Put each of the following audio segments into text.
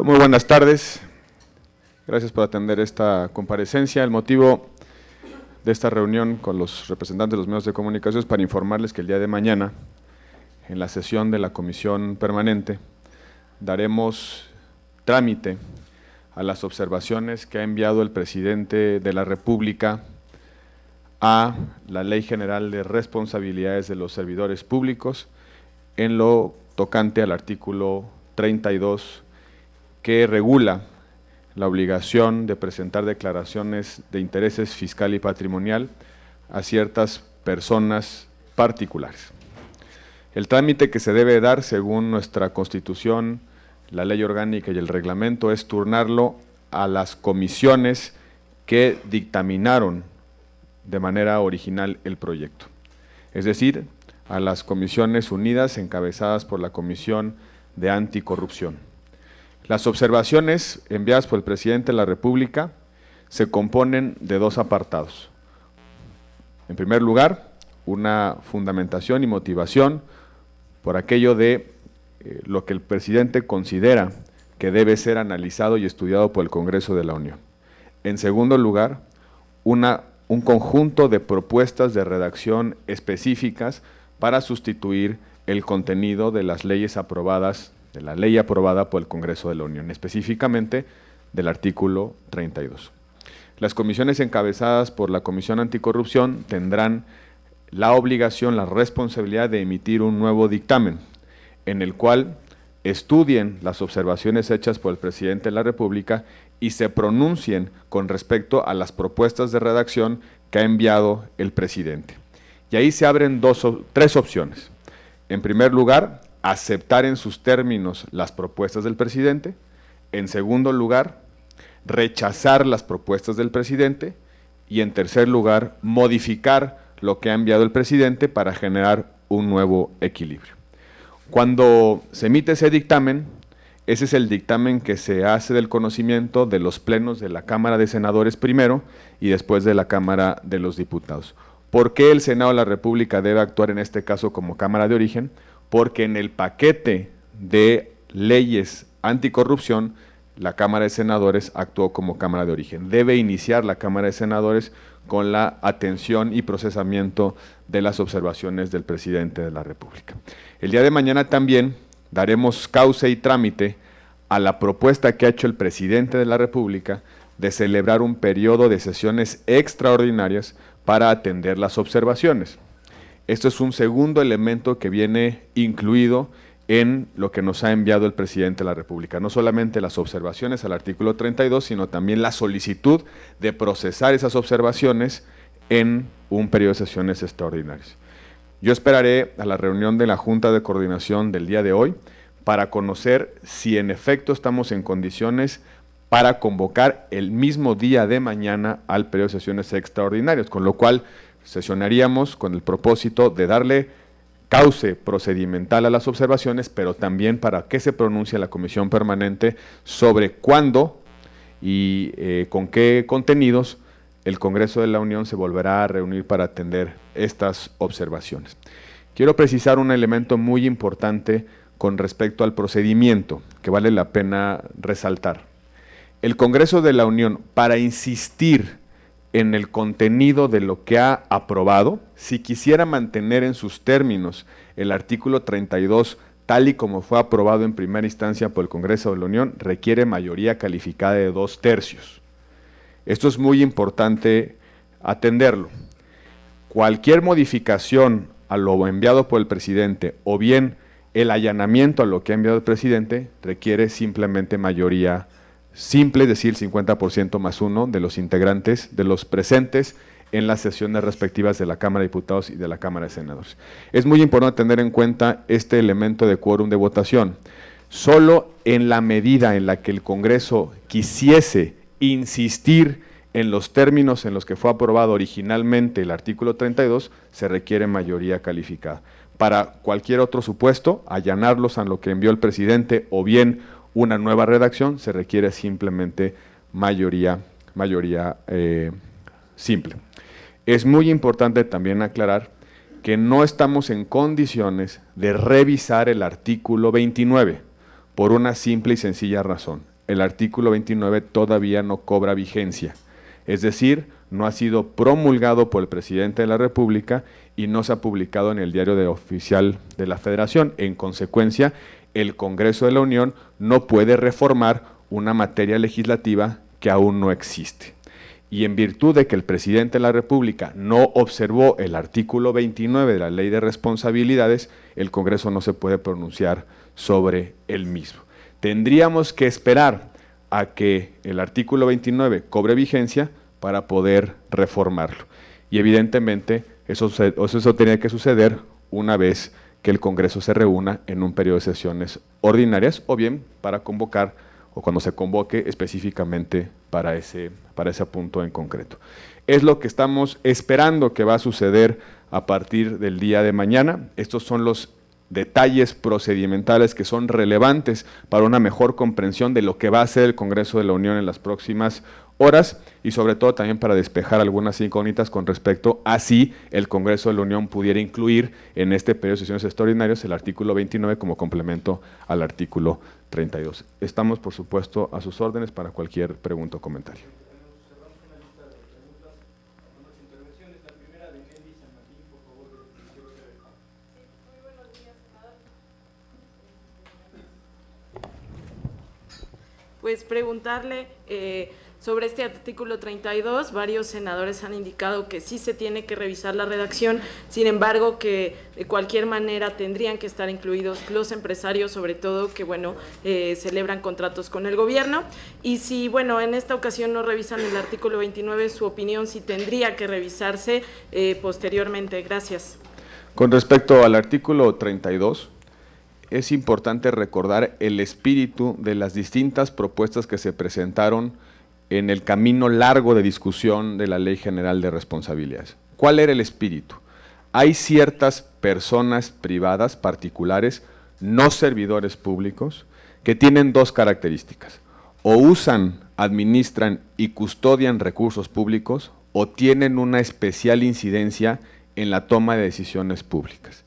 Muy buenas tardes. Gracias por atender esta comparecencia. El motivo de esta reunión con los representantes de los medios de comunicación es para informarles que el día de mañana, en la sesión de la Comisión Permanente, daremos trámite a las observaciones que ha enviado el Presidente de la República a la Ley General de Responsabilidades de los Servidores Públicos en lo tocante al artículo 32, que regula la obligación de presentar declaraciones de intereses fiscal y patrimonial a ciertas personas particulares. El trámite que se debe dar según nuestra Constitución, la Ley Orgánica y el Reglamento es turnarlo a las comisiones que dictaminaron de manera original el proyecto, es decir, a las Comisiones Unidas encabezadas por la Comisión de Anticorrupción. Las observaciones enviadas por el Presidente de la República se componen de dos apartados. En primer lugar, una fundamentación y motivación por aquello de lo que el Presidente considera que debe ser analizado y estudiado por el Congreso de la Unión. En segundo lugar, un conjunto de propuestas de redacción específicas para sustituir el contenido de las leyes aprobadas, de la ley aprobada por el Congreso de la Unión, específicamente del artículo 32. Las comisiones encabezadas por la Comisión Anticorrupción tendrán la obligación, la responsabilidad de emitir un nuevo dictamen, en el cual estudien las observaciones hechas por el Presidente de la República y se pronuncien con respecto a las propuestas de redacción que ha enviado el Presidente. Y ahí se abren tres opciones. En primer lugar, aceptar en sus términos las propuestas del Presidente. En segundo lugar, rechazar las propuestas del Presidente. Y en tercer lugar, modificar lo que ha enviado el Presidente para generar un nuevo equilibrio. Cuando se emite ese dictamen, ese es el dictamen que se hace del conocimiento de los plenos de la Cámara de Senadores primero y después de la Cámara de los Diputados. ¿Por qué el Senado de la República debe actuar en este caso como Cámara de Origen? Porque en el paquete de leyes anticorrupción, la Cámara de Senadores actuó como Cámara de Origen. Debe iniciar la Cámara de Senadores con la atención y procesamiento de las observaciones del Presidente de la República. El día de mañana también daremos cauce y trámite a la propuesta que ha hecho el Presidente de la República de celebrar un periodo de sesiones extraordinarias para atender las observaciones. Esto es un segundo elemento que viene incluido en lo que nos ha enviado el Presidente de la República. No solamente las observaciones al artículo 32, sino también la solicitud de procesar esas observaciones en un periodo de sesiones extraordinarias. Yo esperaré a la reunión de la Junta de Coordinación del día de hoy para conocer si en efecto estamos en condiciones para convocar el mismo día de mañana al periodo de sesiones extraordinarias, con lo cual sesionaríamos con el propósito de darle cauce procedimental a las observaciones, pero también para que se pronuncie la Comisión Permanente sobre cuándo y con qué contenidos el Congreso de la Unión se volverá a reunir para atender estas observaciones. Quiero precisar un elemento muy importante con respecto al procedimiento que vale la pena resaltar. El Congreso de la Unión, para insistir en el contenido de lo que ha aprobado, si quisiera mantener en sus términos el artículo 32 tal y como fue aprobado en primera instancia por el Congreso de la Unión, requiere mayoría calificada de 2/3. Esto es muy importante atenderlo. Cualquier modificación a lo enviado por el Presidente o bien el allanamiento a lo que ha enviado el Presidente requiere simplemente mayoría simple, es decir, 50% más uno de los integrantes, de los presentes en las sesiones respectivas de la Cámara de Diputados y de la Cámara de Senadores. Es muy importante tener en cuenta este elemento de quórum de votación. Solo en la medida en la que el Congreso quisiese insistir en los términos en los que fue aprobado originalmente el artículo 32, se requiere mayoría calificada. Para cualquier otro supuesto, allanarlos a lo que envió el Presidente o bien una nueva redacción, se requiere simplemente mayoría simple. Es muy importante también aclarar que no estamos en condiciones de revisar el artículo 29, por una simple y sencilla razón. El artículo 29 todavía no cobra vigencia, es decir, no ha sido promulgado por el presidente de la República y no se ha publicado en el diario oficial de la Federación. En consecuencia, el Congreso de la Unión no puede reformar una materia legislativa que aún no existe. Y en virtud de que el presidente de la República no observó el artículo 29 de la Ley de Responsabilidades, el Congreso no se puede pronunciar sobre el mismo. Tendríamos que esperar a que el artículo 29 cobre vigencia para poder reformarlo. Y evidentemente eso tenía que suceder una vez que el Congreso se reúna en un periodo de sesiones ordinarias o bien para convocar o cuando se convoque específicamente para ese punto en concreto. Es lo que estamos esperando que va a suceder a partir del día de mañana. Estos son los detalles procedimentales que son relevantes para una mejor comprensión de lo que va a hacer el Congreso de la Unión en las próximas horas y sobre todo también para despejar algunas incógnitas con respecto a si el Congreso de la Unión pudiera incluir en este periodo de sesiones extraordinarias el artículo 29 como complemento al artículo 32. Estamos, por supuesto, a sus órdenes para cualquier pregunta o comentario. Pues preguntarle sobre este artículo 32, varios senadores han indicado que sí se tiene que revisar la redacción, sin embargo que de cualquier manera tendrían que estar incluidos los empresarios, sobre todo que celebran contratos con el gobierno, y si en esta ocasión no revisan el artículo 29, su opinión si tendría que revisarse posteriormente. Gracias. Con respecto al artículo 32, es importante recordar el espíritu de las distintas propuestas que se presentaron en el camino largo de discusión de la Ley General de Responsabilidades. ¿Cuál era el espíritu? Hay ciertas personas privadas, particulares, no servidores públicos, que tienen dos características: o usan, administran y custodian recursos públicos, o tienen una especial incidencia en la toma de decisiones públicas.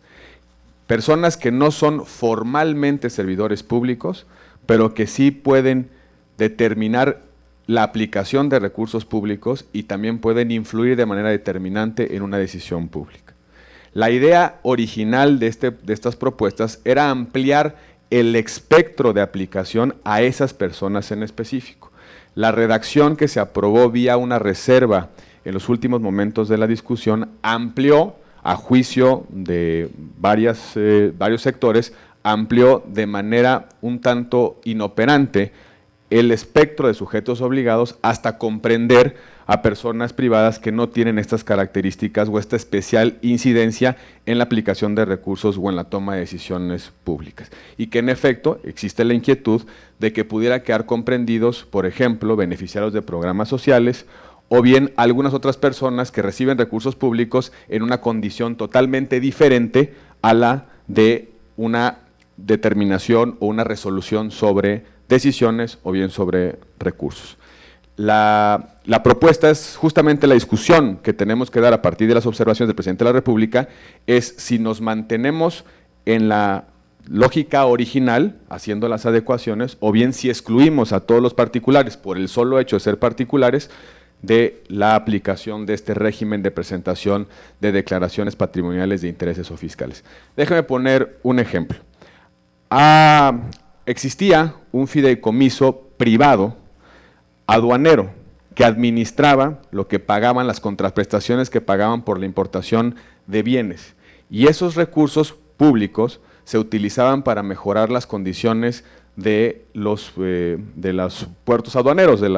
Personas que no son formalmente servidores públicos, pero que sí pueden determinar la aplicación de recursos públicos y también pueden influir de manera determinante en una decisión pública. La idea original de estas propuestas era ampliar el espectro de aplicación a esas personas en específico. La redacción que se aprobó vía una reserva en los últimos momentos de la discusión amplió, a juicio de varios sectores, amplió de manera un tanto inoperante el espectro de sujetos obligados hasta comprender a personas privadas que no tienen estas características o esta especial incidencia en la aplicación de recursos o en la toma de decisiones públicas. Y que en efecto existe la inquietud de que pudiera quedar comprendidos, por ejemplo, beneficiarios de programas sociales o bien algunas otras personas que reciben recursos públicos en una condición totalmente diferente a la de una determinación o una resolución sobre decisiones o bien sobre recursos. La propuesta es justamente la discusión que tenemos que dar a partir de las observaciones del presidente de la República, es si nos mantenemos en la lógica original, haciendo las adecuaciones, o bien si excluimos a todos los particulares por el solo hecho de ser particulares de la aplicación de este régimen de presentación de declaraciones patrimoniales de intereses o fiscales. Déjame poner un ejemplo. Existía un fideicomiso privado aduanero que administraba lo que pagaban, las contraprestaciones que pagaban por la importación de bienes, y esos recursos públicos se utilizaban para mejorar las condiciones de los puertos aduaneros, de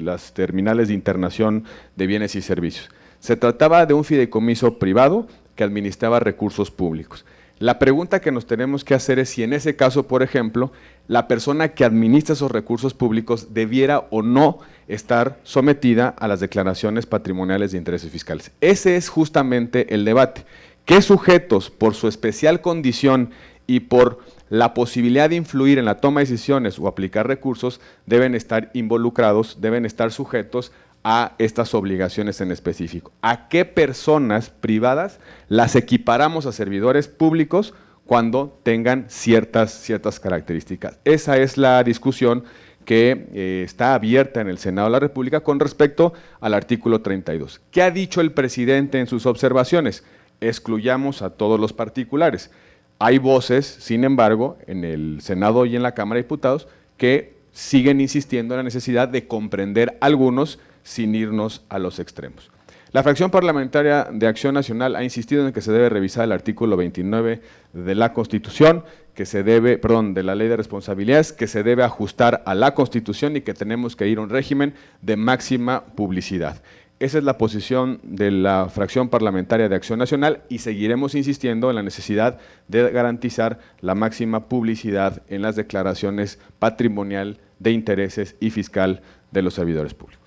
las terminales de internación de bienes y servicios. Se trataba de un fideicomiso privado que administraba recursos públicos. La pregunta que nos tenemos que hacer es si en ese caso, por ejemplo, la persona que administra esos recursos públicos debiera o no estar sometida a las declaraciones patrimoniales de intereses fiscales. Ese es justamente el debate. ¿Qué sujetos, por su especial condición y por la posibilidad de influir en la toma de decisiones o aplicar recursos, deben estar involucrados, deben estar sujetos a estas obligaciones en específico? ¿A qué personas privadas las equiparamos a servidores públicos cuando tengan ciertas características. Esa es la discusión que está abierta en el Senado de la República con respecto al artículo 32. ¿Qué ha dicho el presidente en sus observaciones? Excluyamos a todos los particulares. Hay voces, sin embargo, en el Senado y en la Cámara de Diputados que siguen insistiendo en la necesidad de comprender algunos sin irnos a los extremos. La fracción parlamentaria de Acción Nacional ha insistido en que se debe revisar el artículo 29 de la Constitución, de la Ley de Responsabilidades, que se debe ajustar a la Constitución y que tenemos que ir a un régimen de máxima publicidad. Esa es la posición de la fracción parlamentaria de Acción Nacional y seguiremos insistiendo en la necesidad de garantizar la máxima publicidad en las declaraciones patrimonial, de intereses y fiscal de los servidores públicos.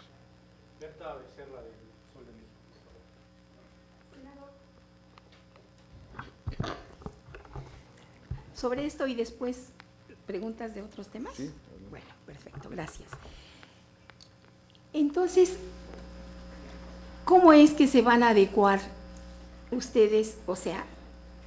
Sobre esto y después preguntas de otros temas. Sí. Bueno, perfecto, gracias. Entonces, ¿cómo es que se van a adecuar ustedes? O sea,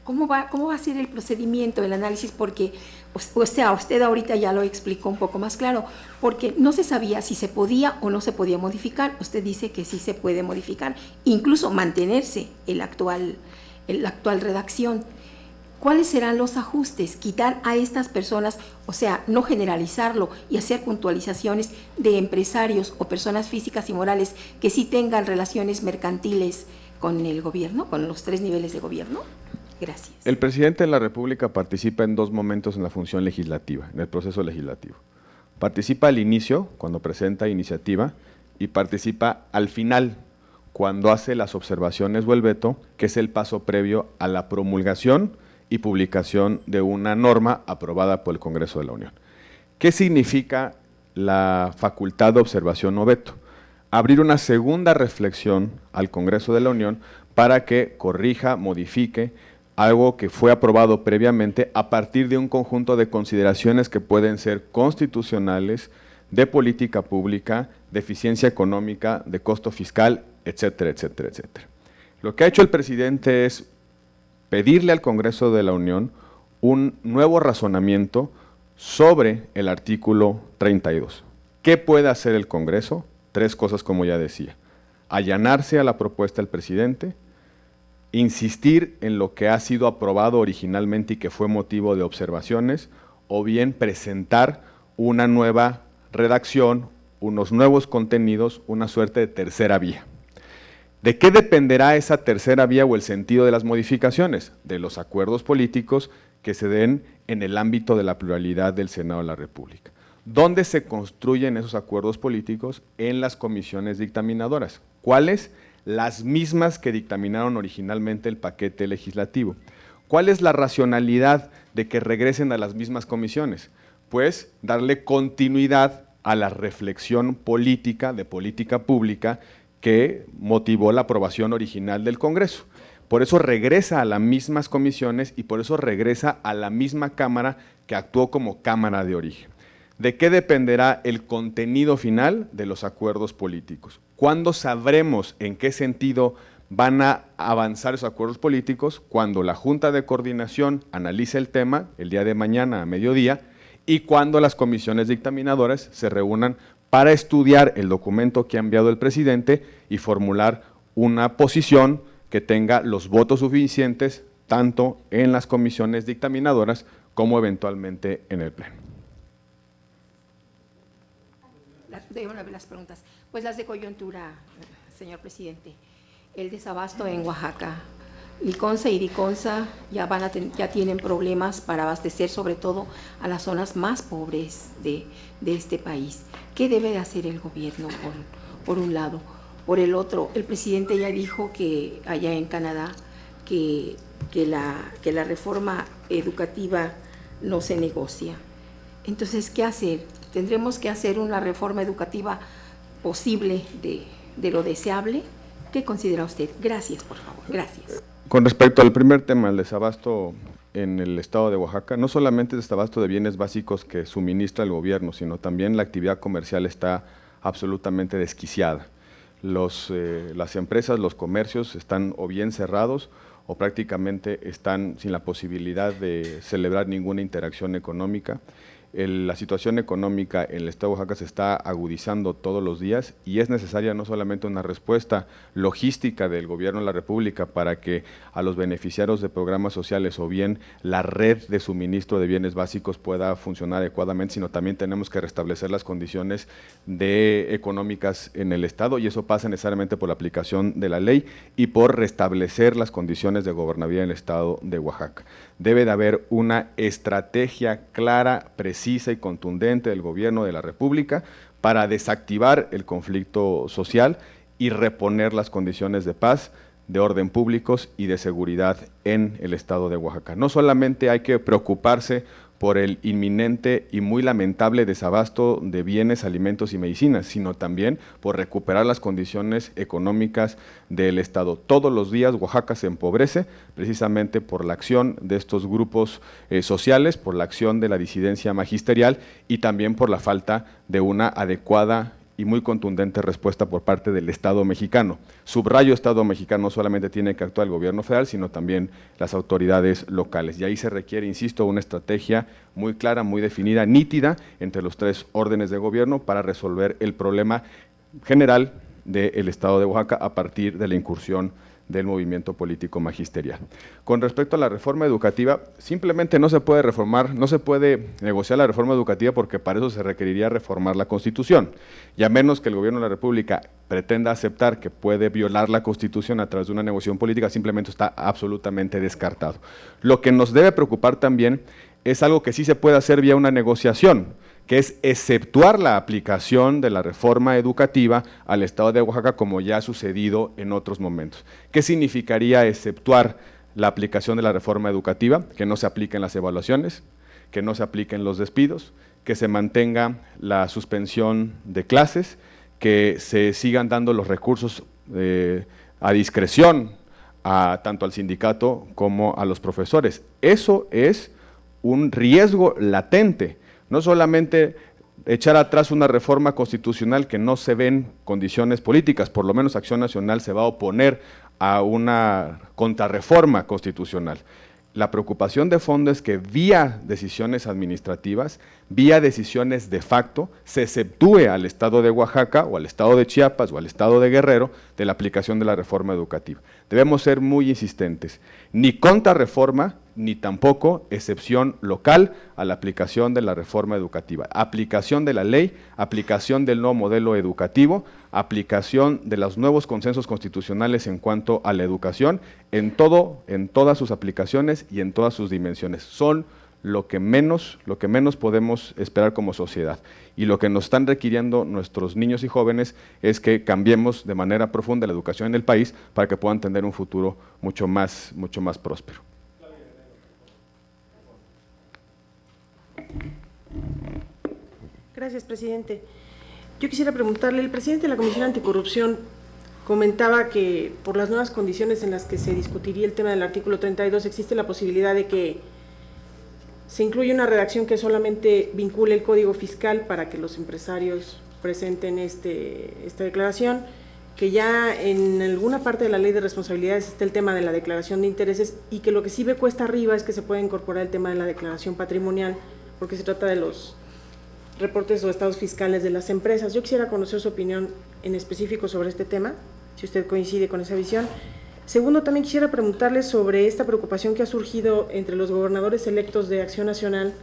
¿cómo va a ser el procedimiento, el análisis? Porque, o sea, usted ahorita ya lo explicó un poco más claro, porque no se sabía si se podía o no se podía modificar. Usted dice que sí se puede modificar, incluso mantenerse la actual redacción. ¿Cuáles serán los ajustes? Quitar a estas personas, o sea, no generalizarlo y hacer puntualizaciones de empresarios o personas físicas y morales que sí tengan relaciones mercantiles con el gobierno, con los 3 niveles de gobierno. Gracias. El presidente de la República participa en 2 momentos en la función legislativa, en el proceso legislativo. Participa al inicio, cuando presenta iniciativa, y participa al final, cuando hace las observaciones o el veto, que es el paso previo a la promulgación y publicación de una norma aprobada por el Congreso de la Unión. ¿Qué significa la facultad de observación o veto? Abrir una segunda reflexión al Congreso de la Unión para que corrija, modifique algo que fue aprobado previamente a partir de un conjunto de consideraciones que pueden ser constitucionales, de política pública, de eficiencia económica, de costo fiscal, etcétera, etcétera, etcétera. Lo que ha hecho el presidente es pedirle al Congreso de la Unión un nuevo razonamiento sobre el artículo 32. ¿Qué puede hacer el Congreso? 3 cosas, como ya decía: allanarse a la propuesta del presidente, insistir en lo que ha sido aprobado originalmente y que fue motivo de observaciones, o bien presentar una nueva redacción, unos nuevos contenidos, una suerte de tercera vía. ¿De qué dependerá esa tercera vía o el sentido de las modificaciones? De los acuerdos políticos que se den en el ámbito de la pluralidad del Senado de la República. ¿Dónde se construyen esos acuerdos políticos? En las comisiones dictaminadoras. ¿Cuáles? Las mismas que dictaminaron originalmente el paquete legislativo. ¿Cuál es la racionalidad de que regresen a las mismas comisiones? Pues darle continuidad a la reflexión política, de política pública, que motivó la aprobación original del Congreso. Por eso regresa a las mismas comisiones y por eso regresa a la misma Cámara que actuó como Cámara de origen. ¿De qué dependerá el contenido final? De los acuerdos políticos. ¿Cuándo sabremos en qué sentido van a avanzar esos acuerdos políticos? Cuando la Junta de Coordinación analice el tema el día de mañana a mediodía y cuando las comisiones dictaminadoras se reúnan para estudiar el documento que ha enviado el presidente y formular una posición que tenga los votos suficientes tanto en las comisiones dictaminadoras como eventualmente en el Pleno. De una de las preguntas, pues las de coyuntura, señor presidente. El desabasto en Oaxaca, Liconza y Diconza ya tienen problemas para abastecer sobre todo a las zonas más pobres de este país. ¿Qué debe de hacer el gobierno por un lado? Por el otro, el presidente ya dijo que allá en Canadá que la reforma educativa no se negocia. Entonces, ¿qué hacer? ¿Tendremos que hacer una reforma educativa posible de lo deseable? ¿Qué considera usted? Gracias, por favor. Gracias. Con respecto al primer tema, el desabasto en el estado de Oaxaca, no solamente el desabasto de bienes básicos que suministra el gobierno, sino también la actividad comercial está absolutamente desquiciada. Las empresas, los comercios están o bien cerrados o prácticamente están sin la posibilidad de celebrar ninguna interacción económica. La situación económica en el estado de Oaxaca se está agudizando todos los días y es necesaria no solamente una respuesta logística del gobierno de la República para que a los beneficiarios de programas sociales o bien la red de suministro de bienes básicos pueda funcionar adecuadamente, sino también tenemos que restablecer las condiciones económicas en el estado, y eso pasa necesariamente por la aplicación de la ley y por restablecer las condiciones de gobernabilidad en el estado de Oaxaca. Debe de haber una estrategia clara, precisa y contundente del gobierno de la República para desactivar el conflicto social y reponer las condiciones de paz, de orden públicos y de seguridad en el estado de Oaxaca. No solamente hay que preocuparse por el inminente y muy lamentable desabasto de bienes, alimentos y medicinas, sino también por recuperar las condiciones económicas del estado. Todos los días Oaxaca se empobrece precisamente por la acción de estos grupos sociales, por la acción de la disidencia magisterial y también por la falta de una adecuada y muy contundente respuesta por parte del Estado mexicano. Subrayo, Estado mexicano, no solamente tiene que actuar el gobierno federal, sino también las autoridades locales. Y ahí se requiere, insisto, una estrategia muy clara, muy definida, nítida, entre los tres órdenes de gobierno para resolver el problema general del Estado de Oaxaca a partir de la incursión del movimiento político magisterial. Con respecto a la reforma educativa, simplemente no se puede reformar, no se puede negociar la reforma educativa porque para eso se requeriría reformar la Constitución, y a menos que el gobierno de la República pretenda aceptar que puede violar la Constitución a través de una negociación política, simplemente está absolutamente descartado. Lo que nos debe preocupar también es algo que sí se puede hacer vía una negociación, que es exceptuar la aplicación de la reforma educativa al estado de Oaxaca, como ya ha sucedido en otros momentos. ¿Qué significaría exceptuar la aplicación de la reforma educativa? Que no se apliquen las evaluaciones, que no se apliquen los despidos, que se mantenga la suspensión de clases, que se sigan dando los recursos a discreción tanto al sindicato como a los profesores. Eso es un riesgo latente. No solamente echar atrás una reforma constitucional que no se ven condiciones políticas, por lo menos Acción Nacional se va a oponer a una contrarreforma constitucional. La preocupación de fondo es que vía decisiones administrativas, vía decisiones de facto, se exceptúe al estado de Oaxaca o al estado de Chiapas o al estado de Guerrero de la aplicación de la reforma educativa. Debemos ser muy insistentes, ni contrarreforma, ni tampoco excepción local a la aplicación de la reforma educativa. Aplicación de la ley, aplicación del nuevo modelo educativo, aplicación de los nuevos consensos constitucionales en cuanto a la educación, en todas sus aplicaciones y en todas sus dimensiones. Son lo que menos podemos esperar como sociedad. Y lo que nos están requiriendo nuestros niños y jóvenes es que cambiemos de manera profunda la educación en el país para que puedan tener un futuro mucho más próspero. Gracias, presidente. Yo quisiera preguntarle, el presidente de la Comisión Anticorrupción comentaba que por las nuevas condiciones en las que se discutiría el tema del artículo 32 existe la posibilidad de que se incluya una redacción que solamente vincule el Código Fiscal para que los empresarios presenten esta declaración, que ya en alguna parte de la Ley de Responsabilidades está el tema de la declaración de intereses y que lo que sí ve cuesta arriba es que se pueda incorporar el tema de la declaración patrimonial, porque se trata de los reportes o estados fiscales de las empresas. Yo quisiera conocer su opinión en específico sobre este tema, si usted coincide con esa visión. Segundo, también quisiera preguntarle sobre esta preocupación que ha surgido entre los gobernadores electos de Acción Nacional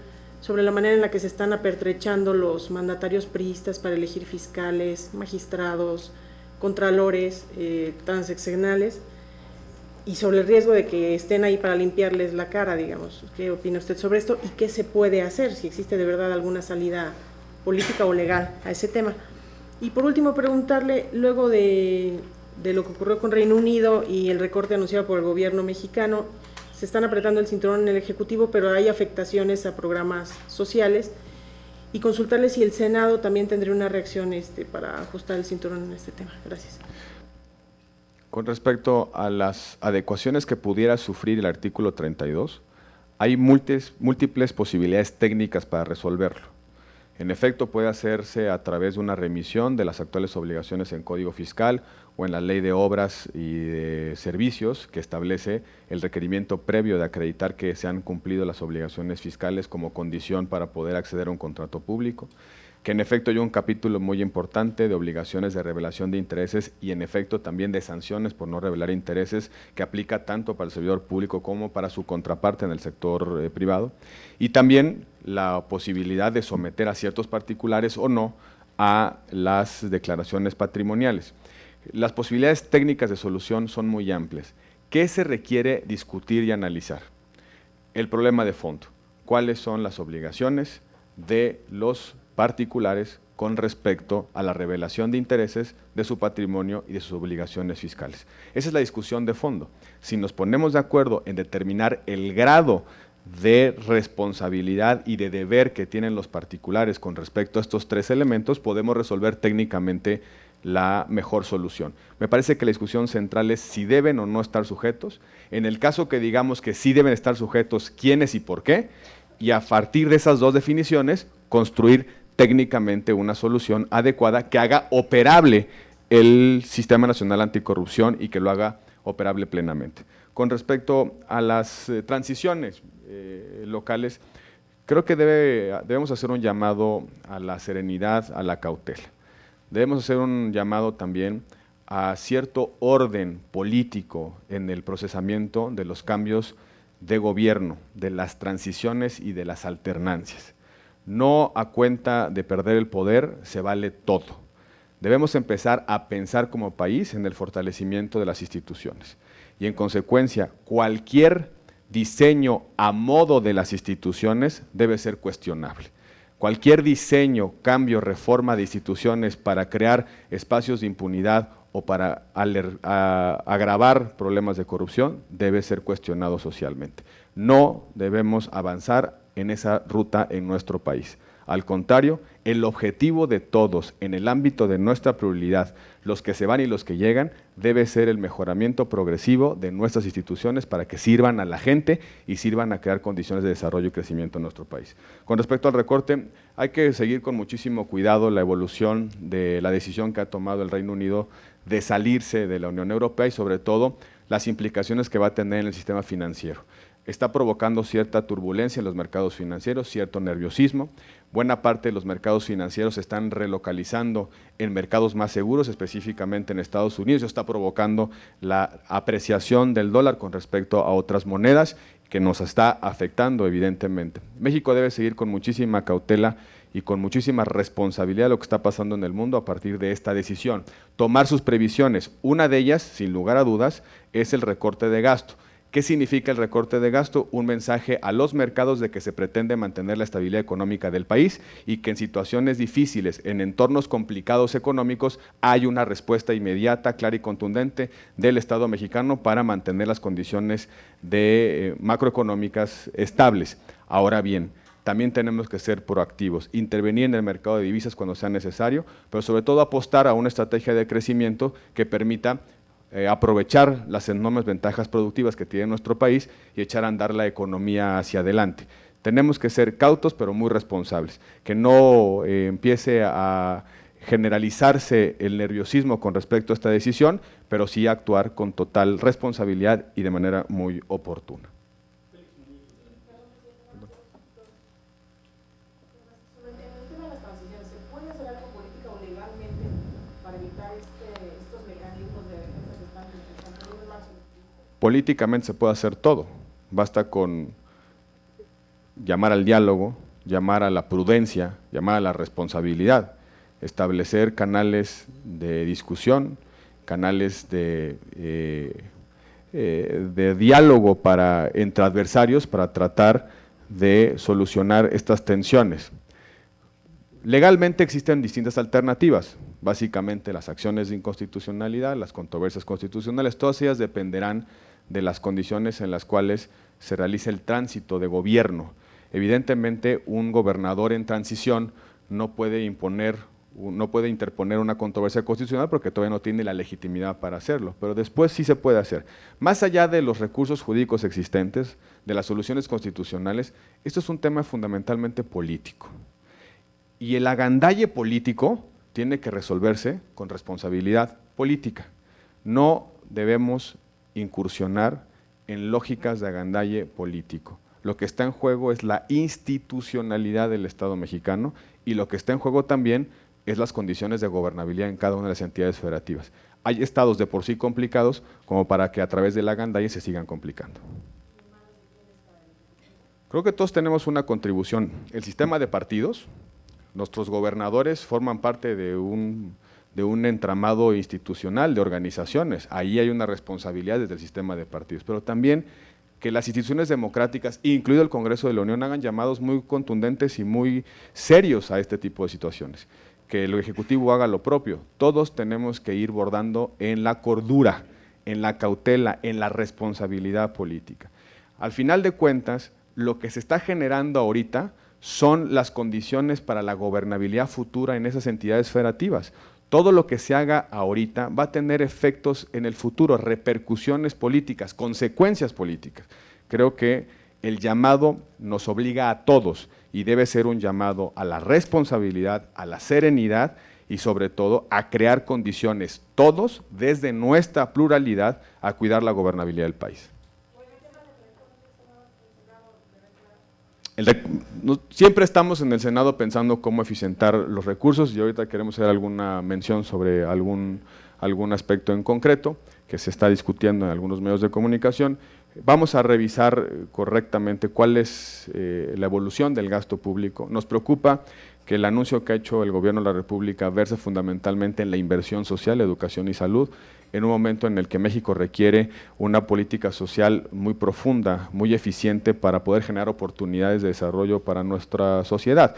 sobre la manera en la que se están apertrechando los mandatarios priistas para elegir fiscales, magistrados, contralores, transeccionales, y sobre el riesgo de que estén ahí para limpiarles la cara, digamos. ¿Qué opina usted sobre esto y qué se puede hacer, si existe de verdad alguna salida política o legal a ese tema? Y por último, preguntarle, luego de lo que ocurrió con Reino Unido y el recorte anunciado por el gobierno mexicano, se están apretando el cinturón en el Ejecutivo, pero hay afectaciones a programas sociales, y consultarle si el Senado también tendría una reacción para ajustar el cinturón en este tema. Gracias. Con respecto a las adecuaciones que pudiera sufrir el artículo 32, hay múltiples posibilidades técnicas para resolverlo. En efecto, puede hacerse a través de una remisión de las actuales obligaciones en Código Fiscal o en la Ley de Obras y de Servicios, que establece el requerimiento previo de acreditar que se han cumplido las obligaciones fiscales como condición para poder acceder a un contrato público, que en efecto hay un capítulo muy importante de obligaciones de revelación de intereses y en efecto también de sanciones por no revelar intereses, que aplica tanto para el servidor público como para su contraparte en el sector privado, y también la posibilidad de someter a ciertos particulares o no a las declaraciones patrimoniales. Las posibilidades técnicas de solución son muy amplias. ¿Qué se requiere discutir y analizar? El problema de fondo. ¿Cuáles son las obligaciones de los particulares con respecto a la revelación de intereses de su patrimonio y de sus obligaciones fiscales? Esa es la discusión de fondo. Si nos ponemos de acuerdo en determinar el grado de responsabilidad y de deber que tienen los particulares con respecto a estos tres elementos, podemos resolver técnicamente la mejor solución. Me parece que la discusión central es si deben o no estar sujetos. En el caso que digamos que sí deben estar sujetos, quiénes y por qué, y a partir de esas dos definiciones, construir técnicamente una solución adecuada que haga operable el Sistema Nacional Anticorrupción y que lo haga operable plenamente. Con respecto a las transiciones locales, creo que debemos hacer un llamado a la serenidad, a la cautela. Debemos hacer un llamado también a cierto orden político en el procesamiento de los cambios de gobierno, de las transiciones y de las alternancias. No a cuenta de perder el poder se vale todo. Debemos empezar a pensar como país en el fortalecimiento de las instituciones y en consecuencia cualquier diseño a modo de las instituciones debe ser cuestionable. Cualquier diseño, cambio, reforma de instituciones para crear espacios de impunidad o para agravar problemas de corrupción debe ser cuestionado socialmente. No debemos avanzar en esa ruta en nuestro país. Al contrario, el objetivo de todos en el ámbito de nuestra pluralidad, los que se van y los que llegan, debe ser el mejoramiento progresivo de nuestras instituciones para que sirvan a la gente y sirvan a crear condiciones de desarrollo y crecimiento en nuestro país. Con respecto al recorte, hay que seguir con muchísimo cuidado la evolución de la decisión que ha tomado el Reino Unido de salirse de la Unión Europea y sobre todo las implicaciones que va a tener en el sistema financiero. Está provocando cierta turbulencia en los mercados financieros, cierto nerviosismo. Buena parte de los mercados financieros se están relocalizando en mercados más seguros, específicamente en Estados Unidos. Eso está provocando la apreciación del dólar con respecto a otras monedas que nos está afectando evidentemente. México debe seguir con muchísima cautela y con muchísima responsabilidad de lo que está pasando en el mundo a partir de esta decisión. Tomar sus previsiones. Una de ellas, sin lugar a dudas, es el recorte de gasto. ¿Qué significa el recorte de gasto? Un mensaje a los mercados de que se pretende mantener la estabilidad económica del país y que en situaciones difíciles, en entornos complicados económicos, hay una respuesta inmediata, clara y contundente del Estado mexicano para mantener las condiciones macroeconómicas estables. Ahora bien, también tenemos que ser proactivos, intervenir en el mercado de divisas cuando sea necesario, pero sobre todo apostar a una estrategia de crecimiento que permita aprovechar las enormes ventajas productivas que tiene nuestro país y echar a andar la economía hacia adelante. Tenemos que ser cautos pero muy responsables, que no empiece a generalizarse el nerviosismo con respecto a esta decisión, pero sí actuar con total responsabilidad y de manera muy oportuna. Políticamente se puede hacer todo, basta con llamar al diálogo, llamar a la prudencia, llamar a la responsabilidad, establecer canales de discusión, canales de diálogo entre adversarios para tratar de solucionar estas tensiones. Legalmente existen distintas alternativas, básicamente las acciones de inconstitucionalidad, las controversias constitucionales, todas ellas dependerán de las condiciones en las cuales se realiza el tránsito de gobierno. Evidentemente, un gobernador en transición no puede interponer una controversia constitucional porque todavía no tiene la legitimidad para hacerlo, pero después sí se puede hacer. Más allá de los recursos jurídicos existentes, de las soluciones constitucionales, esto es un tema fundamentalmente político. Y el agandalle político tiene que resolverse con responsabilidad política. No debemos incursionar en lógicas de agandalle político. Lo que está en juego es la institucionalidad del Estado mexicano y lo que está en juego también es las condiciones de gobernabilidad en cada una de las entidades federativas. Hay estados de por sí complicados como para que a través de la agandalle se sigan complicando. Creo que todos tenemos una contribución. El sistema de partidos, nuestros gobernadores forman parte de un entramado institucional de organizaciones. Ahí hay una responsabilidad desde el sistema de partidos, pero también que las instituciones democráticas, incluido el Congreso de la Unión, hagan llamados muy contundentes y muy serios a este tipo de situaciones. Que el Ejecutivo haga lo propio. Todos tenemos que ir bordando en la cordura, en la cautela, en la responsabilidad política. Al final de cuentas, lo que se está generando ahorita son las condiciones para la gobernabilidad futura en esas entidades federativas. Todo lo que se haga ahorita va a tener efectos en el futuro, repercusiones políticas, consecuencias políticas. Creo que el llamado nos obliga a todos y debe ser un llamado a la responsabilidad, a la serenidad y sobre todo a crear condiciones, todos desde nuestra pluralidad, a cuidar la gobernabilidad del país. Siempre estamos en el Senado pensando cómo eficientar los recursos y ahorita queremos hacer alguna mención sobre algún aspecto en concreto que se está discutiendo en algunos medios de comunicación. Vamos a revisar correctamente cuál es la evolución del gasto público. Nos preocupa que el anuncio que ha hecho el Gobierno de la República verse fundamentalmente en la inversión social, educación y salud, en un momento en el que México requiere una política social muy profunda, muy eficiente para poder generar oportunidades de desarrollo para nuestra sociedad.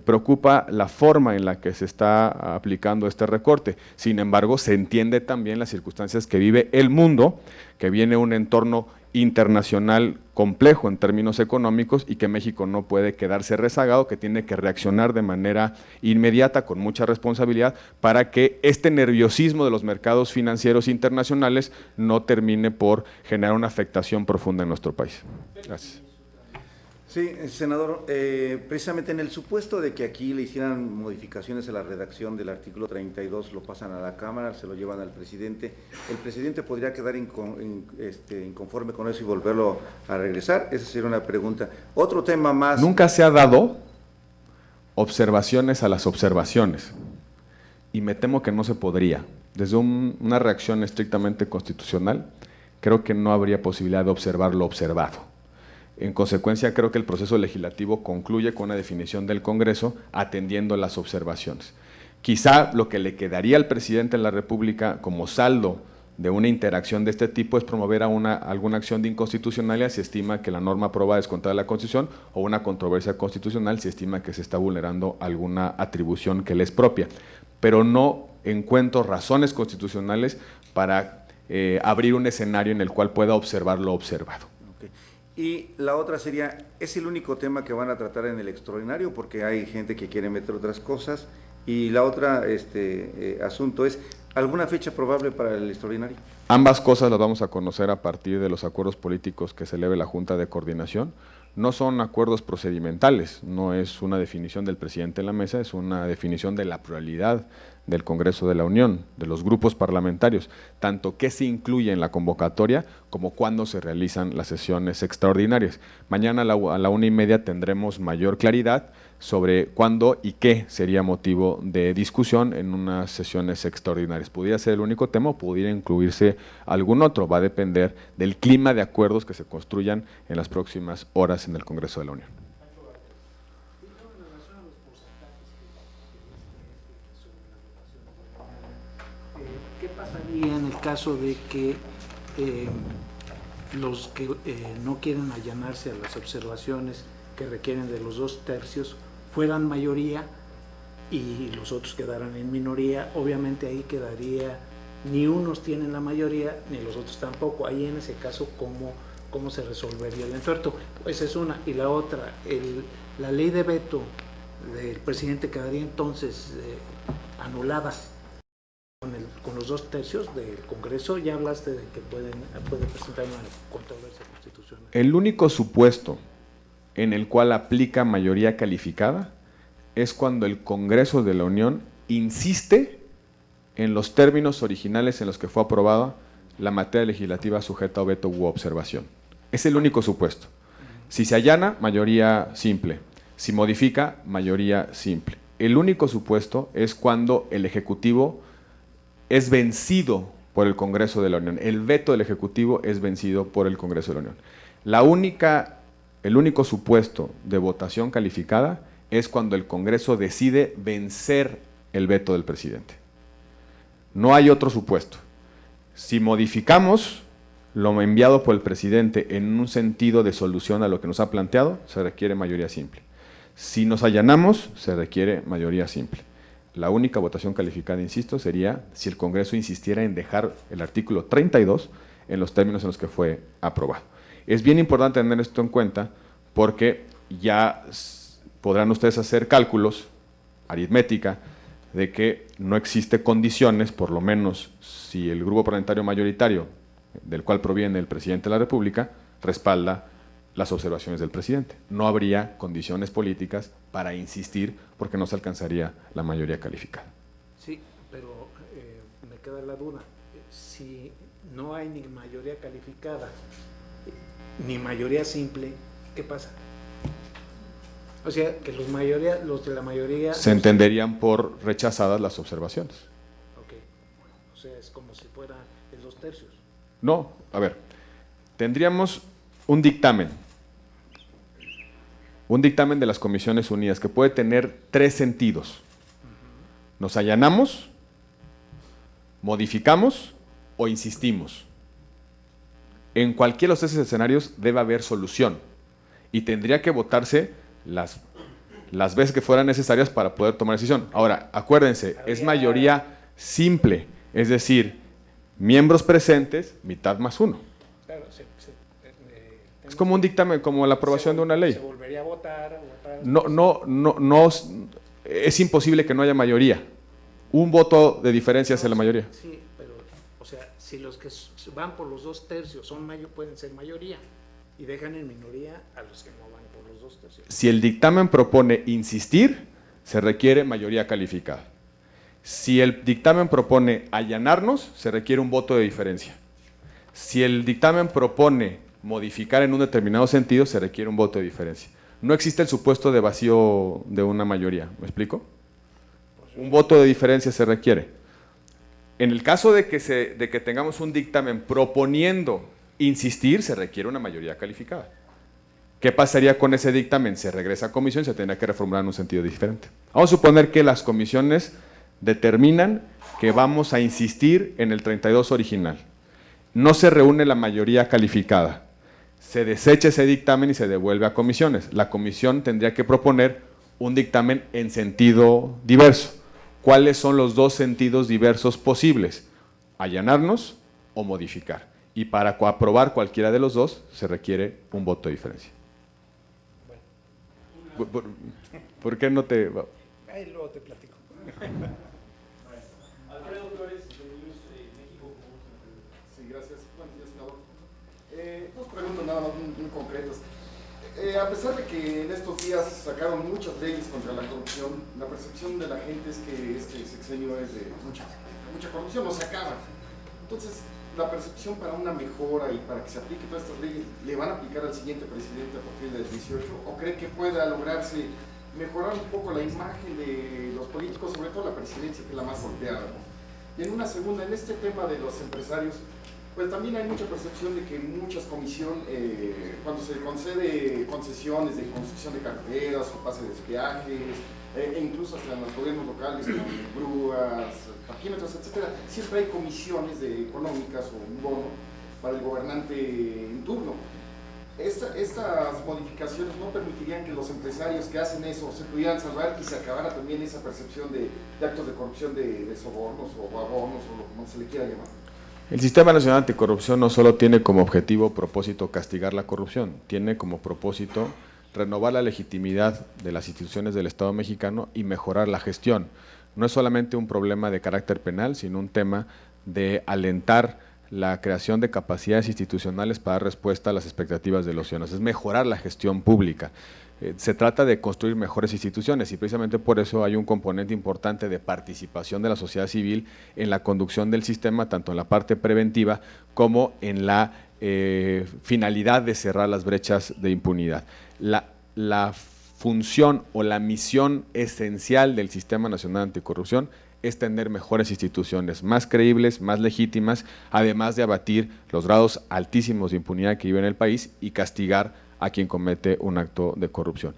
Preocupa la forma en la que se está aplicando este recorte. Sin embargo, se entiende también las circunstancias que vive el mundo, que viene un entorno internacional complejo en términos económicos y que México no puede quedarse rezagado, que tiene que reaccionar de manera inmediata, con mucha responsabilidad, para que este nerviosismo de los mercados financieros internacionales no termine por generar una afectación profunda en nuestro país. Gracias. Sí, senador, precisamente en el supuesto de que aquí le hicieran modificaciones a la redacción del artículo 32, lo pasan a la Cámara, se lo llevan al presidente, ¿el presidente podría quedar inconforme con eso y volverlo a regresar? Esa sería una pregunta. Otro tema más. Nunca se ha dado observaciones a las observaciones y me temo que no se podría. Desde una reacción estrictamente constitucional, creo que no habría posibilidad de observar lo observado. En consecuencia, creo que el proceso legislativo concluye con una definición del Congreso atendiendo las observaciones. Quizá lo que le quedaría al presidente de la República como saldo de una interacción de este tipo es promover alguna acción de inconstitucionalidad si estima que la norma aprobada es contra la Constitución o una controversia constitucional si estima que se está vulnerando alguna atribución que le es propia. Pero no encuentro razones constitucionales para abrir un escenario en el cual pueda observar lo observado. Y la otra sería, ¿es el único tema que van a tratar en el extraordinario? Porque hay gente que quiere meter otras cosas. Y la otra asunto es, ¿alguna fecha probable para el extraordinario? Ambas cosas las vamos a conocer a partir de los acuerdos políticos que se eleve la Junta de Coordinación. No son acuerdos procedimentales, no es una definición del presidente en la mesa, es una definición de la pluralidad del Congreso de la Unión, de los grupos parlamentarios, tanto qué se incluye en la convocatoria como cuándo se realizan las sesiones extraordinarias. Mañana a la 1:30 tendremos mayor claridad sobre cuándo y qué sería motivo de discusión en unas sesiones extraordinarias. Pudiera ser el único tema o pudiera incluirse algún otro, va a depender del clima de acuerdos que se construyan en las próximas horas en el Congreso de la Unión. ¿Qué pasaría en el caso de que los que no quieren allanarse a las observaciones que requieren de los 2/3 fueran mayoría y los otros quedaran en minoría? Obviamente ahí quedaría, ni unos tienen la mayoría ni los otros tampoco. Ahí en ese caso, ¿cómo se resolvería el entuerto? Esa es una. Y la otra, la ley de veto del presidente quedaría entonces anulada con los 2/3 del Congreso. Ya hablaste de que puede presentar una controversia constitucional. El único supuesto en el cual aplica mayoría calificada es cuando el Congreso de la Unión insiste en los términos originales en los que fue aprobada la materia legislativa sujeta a veto u observación. Es el único supuesto. Si se allana, mayoría simple. Si modifica, mayoría simple. El único supuesto es cuando el Ejecutivo es vencido por el Congreso de la Unión. El veto del Ejecutivo es vencido por el Congreso de la Unión. El único supuesto de votación calificada es cuando el Congreso decide vencer el veto del presidente. No hay otro supuesto. Si modificamos lo enviado por el presidente en un sentido de solución a lo que nos ha planteado, se requiere mayoría simple. Si nos allanamos, se requiere mayoría simple. La única votación calificada, insisto, sería si el Congreso insistiera en dejar el artículo 32 en los términos en los que fue aprobado. Es bien importante tener esto en cuenta porque ya podrán ustedes hacer cálculos, aritmética, de que no existe condiciones, por lo menos si el grupo parlamentario mayoritario, del cual proviene el presidente de la República, respalda las observaciones del presidente. No habría condiciones políticas para insistir porque no se alcanzaría la mayoría calificada. Sí, pero me queda la duda. Si no hay ni mayoría calificada ni mayoría simple, ¿qué pasa? O sea, que los de la mayoría... Se entenderían por rechazadas las observaciones. Ok, o sea, es como si fuera en 2/3. No, a ver, tendríamos un dictamen de las Comisiones Unidas que puede tener 3 sentidos. Nos allanamos, modificamos o insistimos. En cualquiera de los 3 escenarios debe haber solución y tendría que votarse las veces que fueran necesarias para poder tomar decisión. Ahora, acuérdense, es mayoría simple, es decir, miembros presentes, mitad más 1. Claro, es como un dictamen, como la aprobación de una ley. Se volvería a votar. No, es imposible que no haya mayoría. Un voto de diferencia es la mayoría. Sí, pero, o sea, si los que van por los 2/3 pueden ser mayoría y dejan en minoría a los que no van por los 2/3. Si el dictamen propone insistir, se requiere mayoría calificada. Si el dictamen propone allanarnos, se requiere un voto de diferencia. Si el dictamen propone modificar en un determinado sentido, se requiere un voto de diferencia. No existe el supuesto de vacío de una mayoría, ¿me explico? Un voto de diferencia se requiere. En el caso de que tengamos un dictamen proponiendo insistir, se requiere una mayoría calificada. ¿Qué pasaría con ese dictamen? Se regresa a comisión y se tendría que reformular en un sentido diferente. Vamos a suponer que las comisiones determinan que vamos a insistir en el 32 original. No se reúne la mayoría calificada. Se desecha ese dictamen y se devuelve a comisiones. La comisión tendría que proponer un dictamen en sentido diverso. ¿Cuáles son los 2 sentidos diversos posibles? Allanarnos o modificar. Y para aprobar cualquiera de los 2 se requiere un voto de diferencia. ¿Por qué no te...? Ahí luego te platico. Alfredo Flores, de News México. Sí, gracias. Buenos días, senador. 2 preguntas nada más muy concretas. A pesar de que en estos días sacaron muchas leyes contra la corrupción, la percepción de la gente es que este sexenio es de mucha corrupción, no se acaba. Entonces, la percepción para una mejora y para que se aplique todas estas leyes, ¿le van a aplicar al siguiente presidente a partir del 18? ¿O cree que pueda lograrse mejorar un poco la imagen de los políticos, sobre todo la presidencia, que es la más golpeada, ¿no? Y en una segunda, en este tema de los empresarios, pues también hay mucha percepción de que muchas comisiones, cuando se concede concesiones de construcción de carreteras o pase de peajes, e incluso hasta en los gobiernos locales con grúas, parquímetros, etcétera, siempre hay comisiones económicas o un bono para el gobernante en turno. Estas modificaciones no permitirían que los empresarios que hacen eso se pudieran salvar y se acabara también esa percepción de actos de corrupción, de sobornos o abonos o como se le quiera llamar. El Sistema Nacional Anticorrupción no solo tiene como propósito castigar la corrupción, tiene como propósito renovar la legitimidad de las instituciones del Estado mexicano y mejorar la gestión. No es solamente un problema de carácter penal, sino un tema de alentar la creación de capacidades institucionales para dar respuesta a las expectativas de los ciudadanos, es mejorar la gestión pública. se trata de construir mejores instituciones y precisamente por eso hay un componente importante de participación de la sociedad civil en la conducción del sistema, tanto en la parte preventiva como en la finalidad de cerrar las brechas de impunidad. La función o la misión esencial del Sistema Nacional Anticorrupción es tener mejores instituciones, más creíbles, más legítimas, además de abatir los grados altísimos de impunidad que vive en el país y castigar a quien comete un acto de corrupción.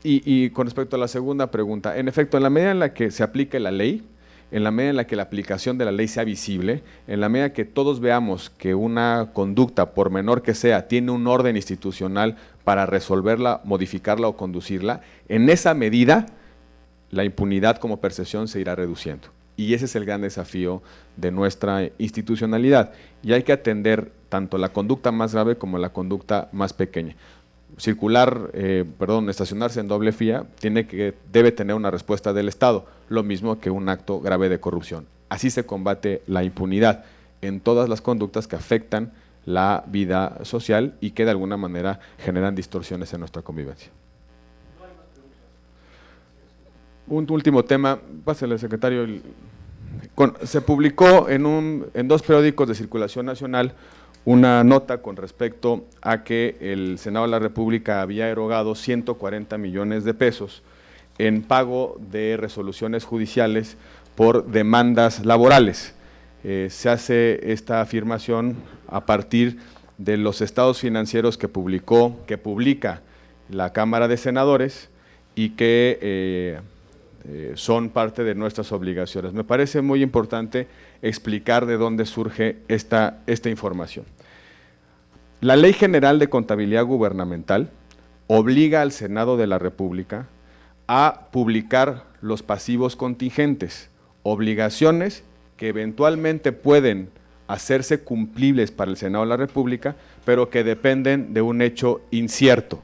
Y con respecto a la segunda pregunta, en efecto, en la medida en la que se aplique la ley, en la medida en la que la aplicación de la ley sea visible, en la medida que todos veamos que una conducta, por menor que sea, tiene un orden institucional para resolverla, modificarla o conducirla, en esa medida la impunidad como percepción se irá reduciendo. Y ese es el gran desafío de nuestra institucionalidad. Y hay que atender tanto la conducta más grave como la conducta más pequeña. Estacionarse en doble vía debe tener una respuesta del Estado, lo mismo que un acto grave de corrupción. Así se combate la impunidad en todas las conductas que afectan la vida social y que de alguna manera generan distorsiones en nuestra convivencia. Un último tema, pásale, secretario. Se publicó en dos periódicos de circulación nacional una nota con respecto a que el Senado de la República había erogado 140 millones de pesos en pago de resoluciones judiciales por demandas laborales. Se hace esta afirmación a partir de los estados financieros que publica la Cámara de Senadores y que son parte de nuestras obligaciones. Me parece muy importante explicar de dónde surge esta información. La Ley General de Contabilidad Gubernamental obliga al Senado de la República a publicar los pasivos contingentes, obligaciones que eventualmente pueden hacerse cumplibles para el Senado de la República, pero que dependen de un hecho incierto,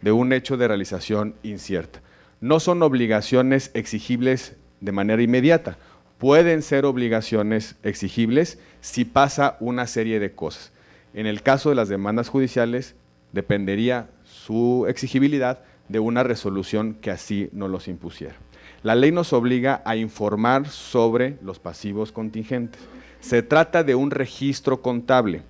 de un hecho de realización incierta. No son obligaciones exigibles de manera inmediata, pueden ser obligaciones exigibles si pasa una serie de cosas. En el caso de las demandas judiciales, dependería su exigibilidad de una resolución que así no los impusiera. La ley nos obliga a informar sobre los pasivos contingentes. Se trata de un registro contable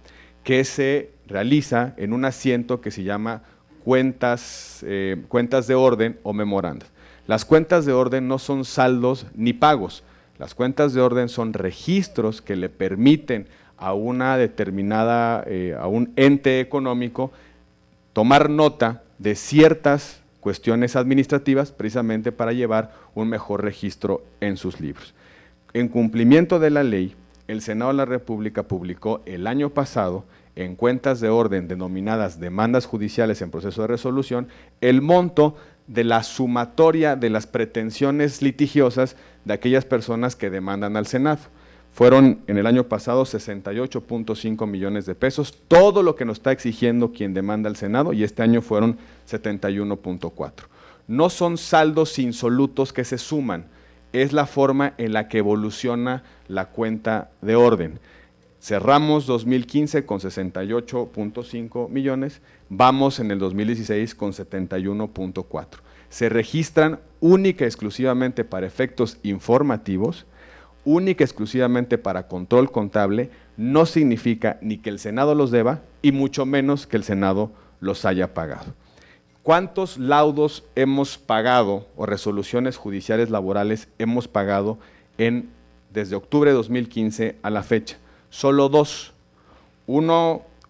que se realiza en un asiento que se llama cuentas de orden o memorandas. Las cuentas de orden no son saldos ni pagos. Las cuentas de orden son registros que le permiten a una determinada, a un ente económico tomar nota de ciertas cuestiones administrativas precisamente para llevar un mejor registro en sus libros. En cumplimiento de la ley, el Senado de la República publicó el año pasado en cuentas de orden denominadas demandas judiciales en proceso de resolución el monto de la sumatoria de las pretensiones litigiosas de aquellas personas que demandan al Senado. Fueron en el año pasado 68.5 millones de pesos, todo lo que nos está exigiendo quien demanda al Senado, y este año fueron 71.4. No son saldos insolutos que se suman, es la forma en la que evoluciona la cuenta de orden. Cerramos 2015 con 68.5 millones, vamos en el 2016 con 71.4. Se registran única y exclusivamente para efectos informativos, única y exclusivamente para control contable, no significa ni que el Senado los deba y mucho menos que el Senado los haya pagado. ¿Cuántos laudos hemos pagado o resoluciones judiciales laborales hemos pagado desde octubre de 2015 a la fecha? Solo dos. Un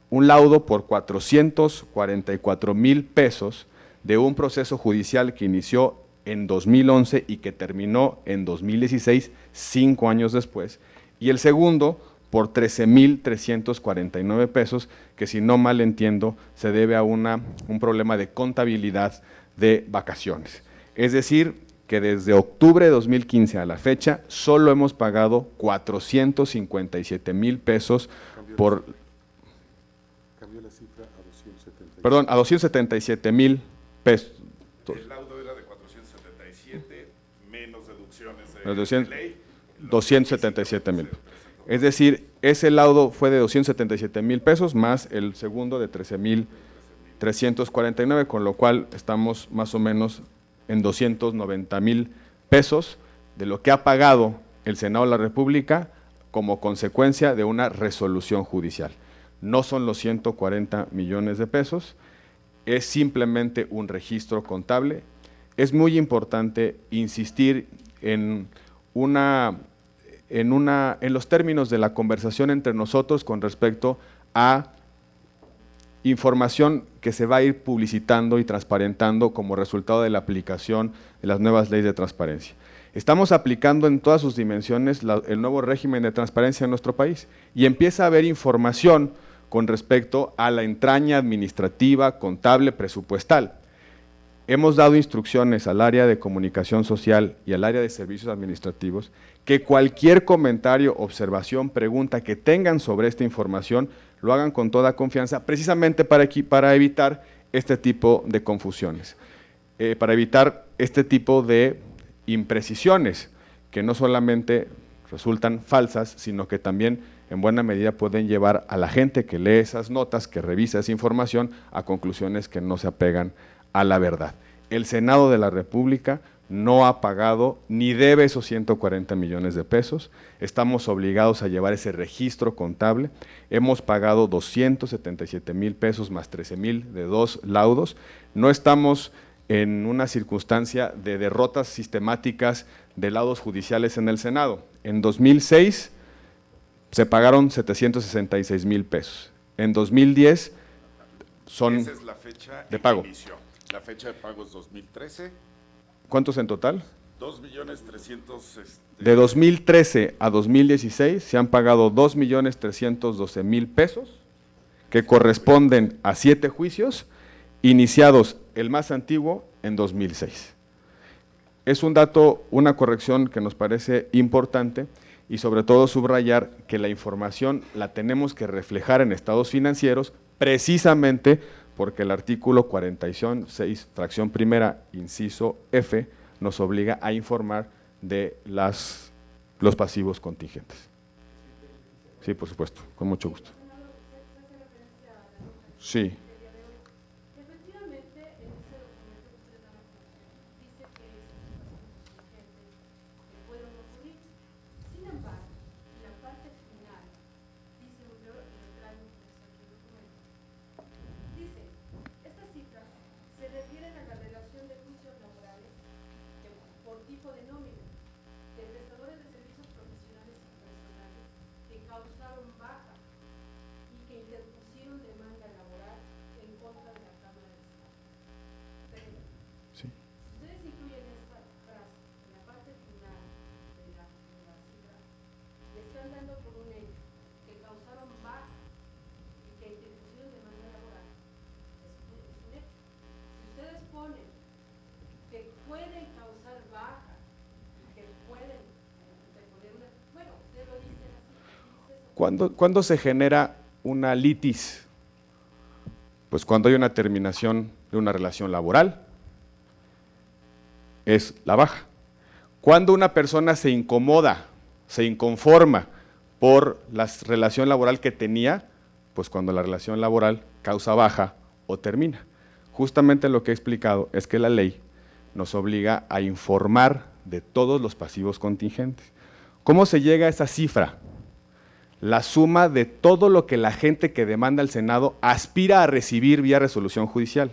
laudo por 444,000 pesos de un proceso judicial que inició en 2011 y que terminó en 2016, 5 años después, y el segundo por 13,349 pesos, que si no mal entiendo, se debe a un problema de contabilidad de vacaciones. Es decir, que desde octubre de 2015 a la fecha, solo hemos pagado 457,000 pesos por… Cambió la cifra a 277. Perdón, a 277,000 pesos. El laudo era de 477, menos deducciones de ley. 277,000. Es decir, ese laudo fue de 277,000 pesos más el segundo de 13,000. 349, con lo cual estamos más o menos en 290,000 pesos de lo que ha pagado el Senado de la República como consecuencia de una resolución judicial. No son los 140 millones de pesos, es simplemente un registro contable. Es muy importante insistir en los términos de la conversación entre nosotros con respecto a información que se va a ir publicitando y transparentando como resultado de la aplicación de las nuevas leyes de transparencia. Estamos aplicando en todas sus dimensiones el nuevo régimen de transparencia en nuestro país y empieza a haber información con respecto a la entraña administrativa, contable, presupuestal. Hemos dado instrucciones al área de comunicación social y al área de servicios administrativos que cualquier comentario, observación, pregunta que tengan sobre esta información lo hagan con toda confianza, precisamente para evitar este tipo de confusiones, para evitar este tipo de imprecisiones que no solamente resultan falsas, sino que también en buena medida pueden llevar a la gente que lee esas notas, que revisa esa información, a conclusiones que no se apegan a la verdad. El Senado de la República no ha pagado ni debe esos 140 millones de pesos, estamos obligados a llevar ese registro contable, hemos pagado 277,000 pesos más 13,000 de 2 laudos, no estamos en una circunstancia de derrotas sistemáticas de laudos judiciales en el Senado. En 2006 se pagaron 766,000 pesos, en 2010 son esa es la fecha de pago. Inicio. La fecha de pago es 2013. ¿Cuántos en total? 2.300.000. De 2013 a 2016 se han pagado 2.312.000 pesos, que corresponden a 7 juicios, iniciados el más antiguo en 2006. Es un dato, una corrección que nos parece importante y sobre todo subrayar que la información la tenemos que reflejar en estados financieros precisamente porque el artículo 46, fracción primera, inciso F, nos obliga a informar de los pasivos contingentes. Sí, por supuesto, con mucho gusto. Sí. ¿Cuándo se genera una litis? Pues cuando hay una terminación de una relación laboral, es la baja. Cuando una persona se incomoda, se inconforma por la relación laboral que tenía, pues cuando la relación laboral causa baja o termina. Justamente lo que he explicado es que la ley nos obliga a informar de todos los pasivos contingentes. ¿Cómo se llega a esa cifra? La suma de todo lo que la gente que demanda al Senado aspira a recibir vía resolución judicial.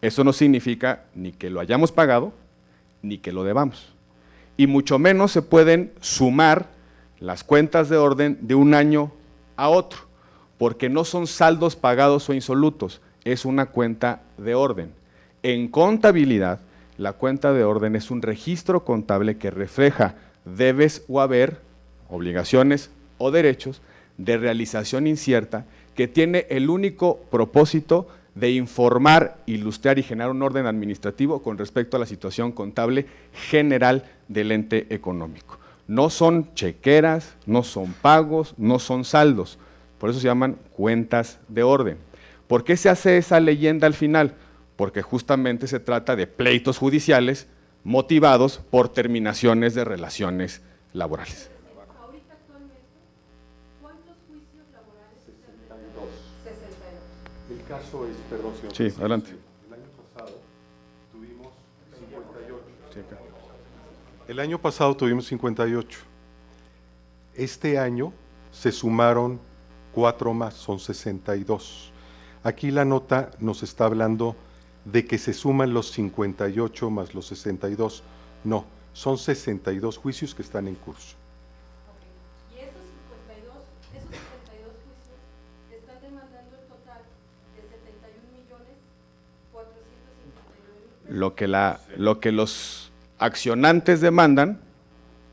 Eso no significa ni que lo hayamos pagado, ni que lo debamos. Y mucho menos se pueden sumar las cuentas de orden de un año a otro, porque no son saldos pagados o insolutos, es una cuenta de orden. En contabilidad, la cuenta de orden es un registro contable que refleja debes o haber, obligaciones o derechos de realización incierta, que tiene el único propósito de informar, ilustrar y generar un orden administrativo con respecto a la situación contable general del ente económico. No son chequeras, no son pagos, no son saldos, por eso se llaman cuentas de orden. ¿Por qué se hace esa leyenda al final? Porque justamente se trata de pleitos judiciales motivados por terminaciones de relaciones laborales. El caso es, perdón, señor. Sí, adelante. El año pasado tuvimos 58. Sí, acá. El año pasado tuvimos 58. Este año se sumaron 4 más, son 62. Aquí la nota nos está hablando de que se suman los 58 más los 62. No, son 62 juicios que están en curso. Y esos 62 juicios están demandando el total de 71.459.000. Lo que los accionantes demandan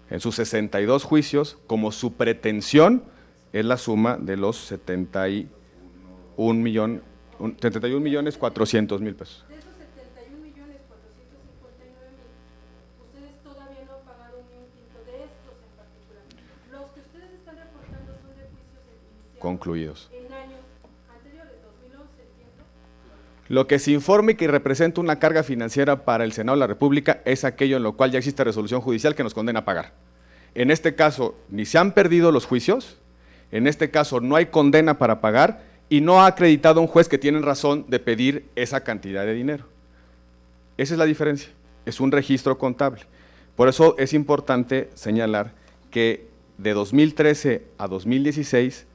en sus 62 juicios, como su pretensión, es la suma de los 71.400.000 pesos. De esos 71.459.000, ustedes todavía no han pagado ni un quinto de estos en particular. Los que ustedes están reportando son de juicios iniciados Concluidos. en años anteriores, 2011, entiendo. Lo que se informa y que representa una carga financiera para el Senado de la República es aquello en lo cual ya existe resolución judicial que nos condena a pagar. En este caso, ni se han perdido los juicios, en este caso no hay condena para pagar y no ha acreditado un juez que tiene razón de pedir esa cantidad de dinero. Esa es la diferencia, es un registro contable. Por eso es importante señalar que de 2013 a 2016,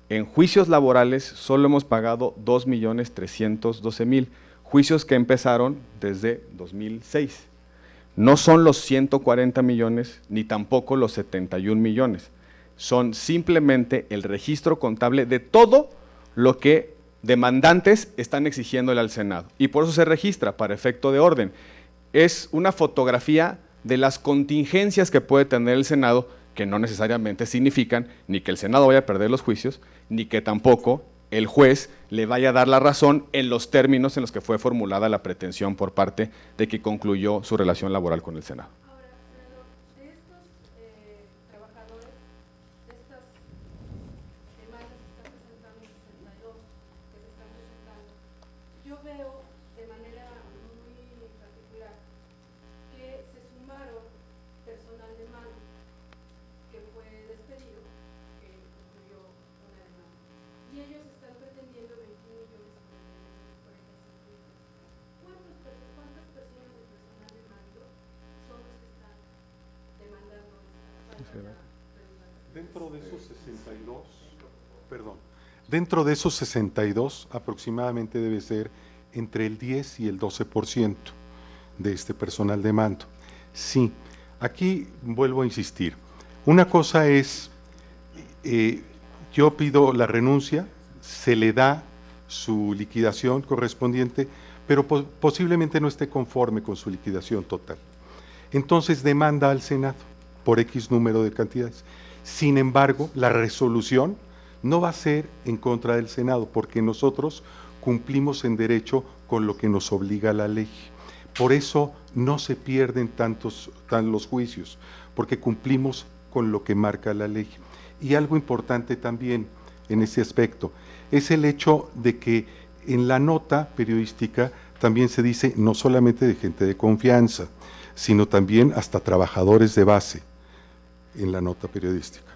en juicios laborales solo hemos pagado 2.312.000, juicios que empezaron desde 2006. No son los 140 millones ni tampoco los 71 millones, son simplemente el registro contable de todo lo que demandantes están exigiéndole al Senado. Y por eso se registra para efecto de orden. Es una fotografía de las contingencias que puede tener el Senado, que no necesariamente significan ni que el Senado vaya a perder los juicios, ni que tampoco el juez le vaya a dar la razón en los términos en los que fue formulada la pretensión por parte de que concluyó su relación laboral con el Senado. Ahora, senador, de estos trabajadores, de estas demandas que están presentando, 62 que se están presentando, yo veo de manera muy particular que se sumaron personal de mando que fue despedido, que concluyó una demanda. Y ellos están pretendiendo 21.045.000. ¿Cuántas personas de personal de mando son los que están demandando esta? Dentro de esos 62, dentro de esos 62 aproximadamente debe ser entre el 10 y el 12% de este personal de mando. Sí, aquí vuelvo a insistir. Una cosa es, yo pido la renuncia, se le da su liquidación correspondiente, pero posiblemente no esté conforme con su liquidación total. Entonces demanda al Senado por X número de cantidades. Sin embargo, la resolución no va a ser en contra del Senado, porque nosotros cumplimos en derecho con lo que nos obliga la ley. Por eso no se pierden los juicios, porque cumplimos con lo que marca la ley. Y algo importante también en ese aspecto es el hecho de que en la nota periodística también se dice no solamente de gente de confianza, sino también hasta trabajadores de base en la nota periodística.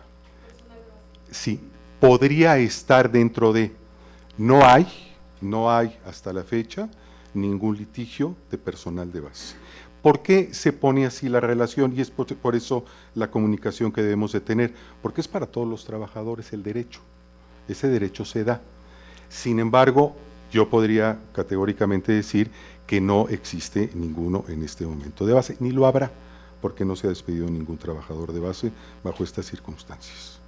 Sí, podría estar dentro de, no hay hasta la fecha ningún litigio de personal de base. ¿Por qué se pone así la relación? Y es por eso la comunicación que debemos de tener, porque es para todos los trabajadores el derecho, ese derecho se da. Sin embargo, yo podría categóricamente decir que no existe ninguno en este momento de base, ni lo habrá, porque no se ha despedido ningún trabajador de base bajo estas circunstancias.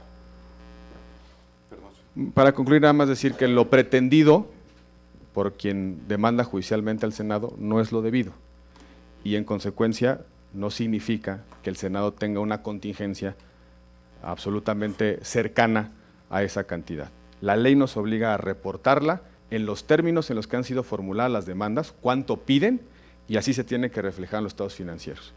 Para concluir, nada más decir que lo pretendido por quien demanda judicialmente al Senado no es lo debido y en consecuencia no significa que el Senado tenga una contingencia absolutamente cercana a esa cantidad. La ley nos obliga a reportarla en los términos en los que han sido formuladas las demandas, cuánto piden y así se tiene que reflejar en los estados financieros.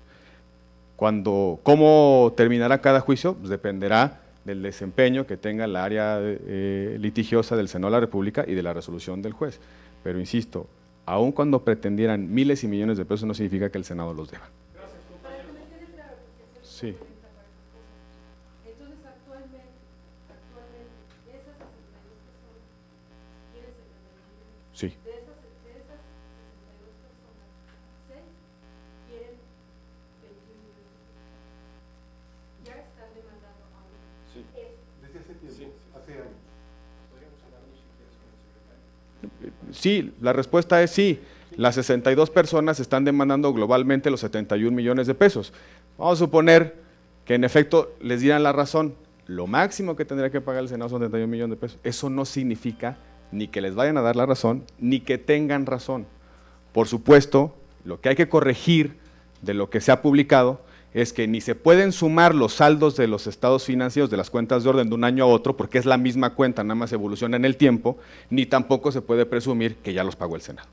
¿Cómo terminará cada juicio? Pues dependerá del desempeño que tenga la área litigiosa del Senado de la República y de la resolución del juez. Pero insisto, aun cuando pretendieran miles y millones de pesos no significa que el Senado los deba. Sí. Entonces, actualmente esas 62 personas, ¿quiénes se Sí. De esas 62 personas, 6 quieren 21 millones de pesos. Ya están demandando ahora. Sí. Desde hace tiempo, hace años. Sí, la respuesta es sí. Las 62 personas están demandando globalmente los 71 millones de pesos. Vamos a suponer que en efecto les dieran la razón. Lo máximo que tendría que pagar el Senado son 71 millones de pesos. Eso no significa ni que les vayan a dar la razón, ni que tengan razón. Por supuesto, lo que hay que corregir de lo que se ha publicado es que ni se pueden sumar los saldos de los estados financieros de las cuentas de orden de un año a otro, porque es la misma cuenta, nada más evoluciona en el tiempo, ni tampoco se puede presumir que ya los pagó el Senado.